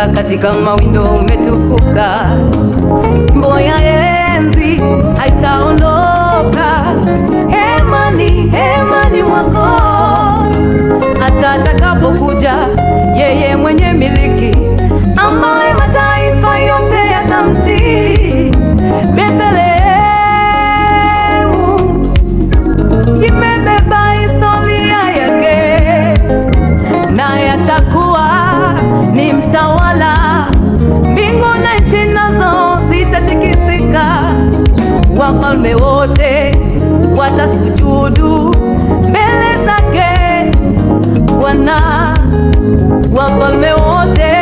Simba katika mawindo umetukuka, wimbo ya enzi haitaondoka. Hemani mwako hata atakapokuja yeye mwenye miliki, ambaye mataifa yote yatamtii. Bethlehemu imebeba historia yake, na yatakuwa ni mtawala. Mbingu na nchi nazo zitatikisika, wafalme wote watasujudu mbele zake Bwana. Wafalme wote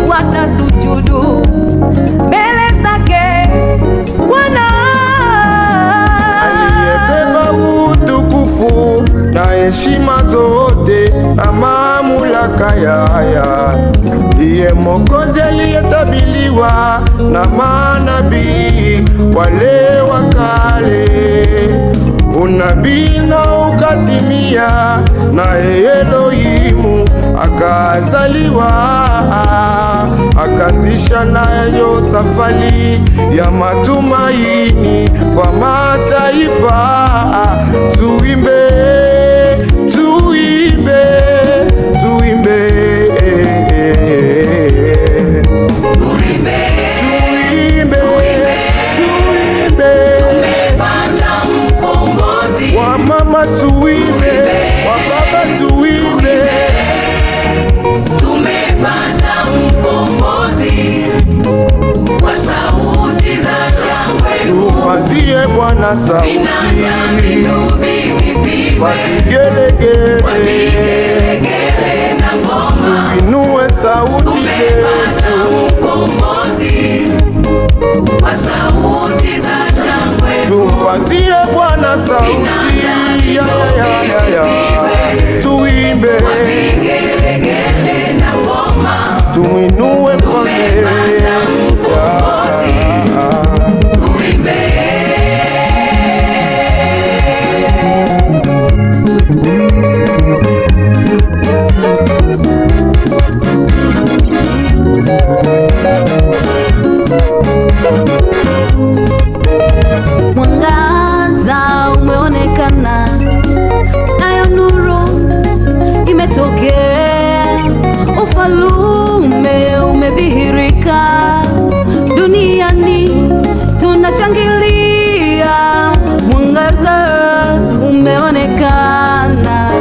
watasujudu mbele zake Bwana. Aliyebeba utukufu na heshima zote na mamlaka yaya, ndiye Mwokozi aliyetabiliwa na manabii wale wa kale. Unabii na ukatimia, naye Elohimu akazaliwa, akaanzisha nayo safari ya matumaini kwa mataifa. Tuimbe, tuimbe, tuimbe, wamama tuimbe, wababa tuimbe, tumepata mkombozi kwa sauti za shangwe. tupazie Bwana sauti, vigelegele na ngoma, tuinue sauti zetu. mkombozi kwa sauti za shangwe. Tumpazie Bwana sauti, tuimbe, vigelegele na ngoma, tuinue mfalme. Mwangaza umeonekana, nayo nuru imetokea, ufalume umedhihirika duniani, tunashangilia. Mwangaza umeonekana,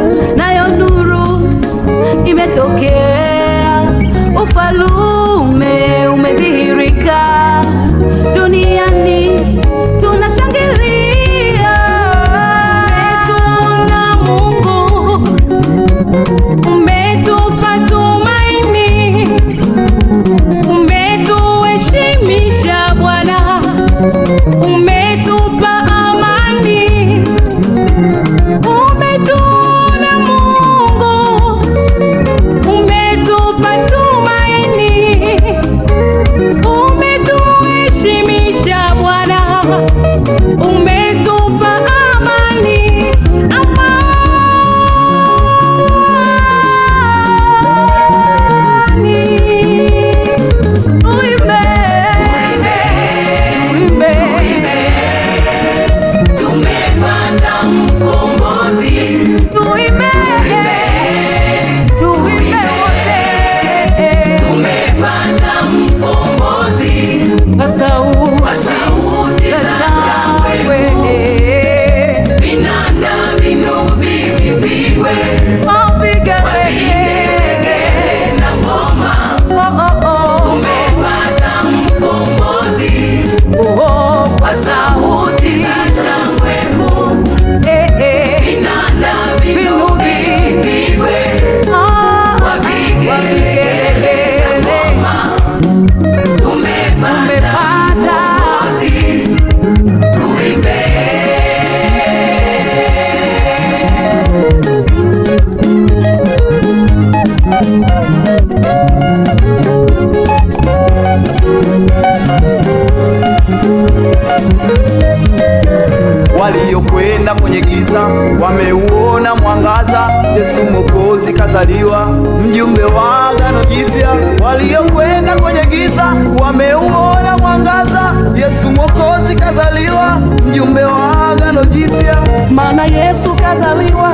wameuona mwangaza, Yesu Mwokozi kazaliwa, mjumbe wa agano jipya. Waliokwenda kwenye giza wameuona mwangaza, Yesu Mwokozi kazaliwa, mjumbe wa agano jipya. Maana Yesu kazaliwa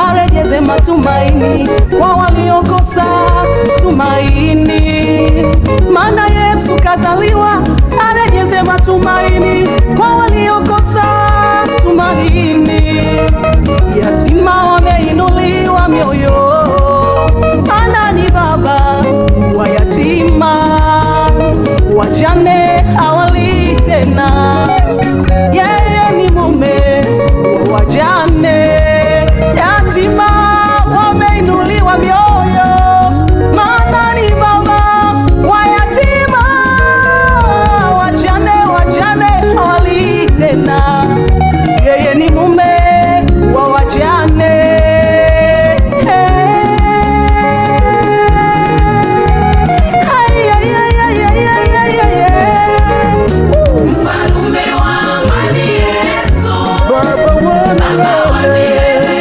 arejeze matumaini kwa waliokosa tumaini. Maana Yesu kazaliwa arejeze matumaini kwa waliokosa tumaini. Yatima wameinuliwa mioyo, maana ni baba wa yatima. Wajane hawali tena, yeye ni mume wa wajane. Yatima wameinuliwa mioyo, maana ni baba wa yatima. Wajane hawali tena, yeye ni mume wa wajane. Mfalme wa amani Yesu, Baba wa Baba wa milele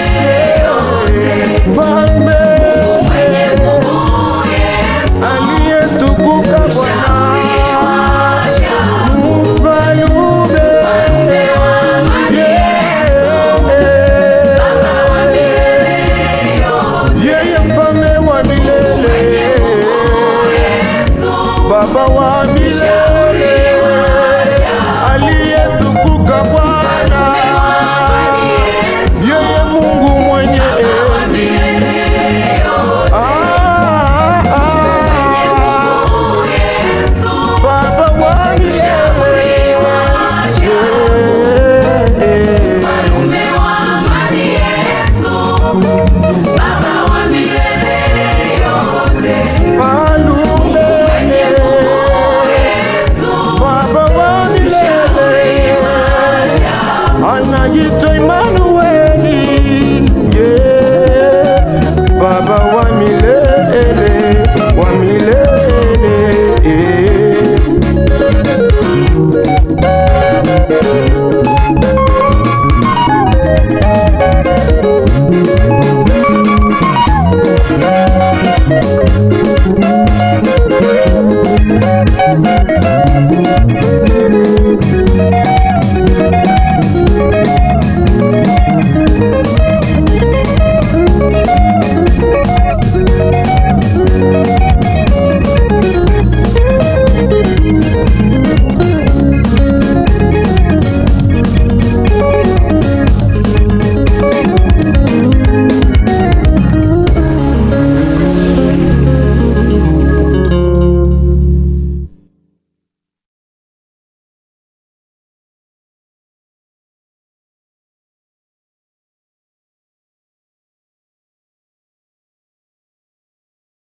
yote, Mfalme mwenye nguvu Yesu, aliyetukuka Bwana, Mfalme wa amani Yesu, Baba wa milele yote, yeye mfalme wa milele, Yesu, Baba wa milele, aliyetukuka Bwana, yeye Mungu mwenye enzi. Baba wa milele, Mfalme wa amani Yesu, Baba wa milele yote, mwenye nguvu Yesu, Baba wa milele, anaitwa Immanueli.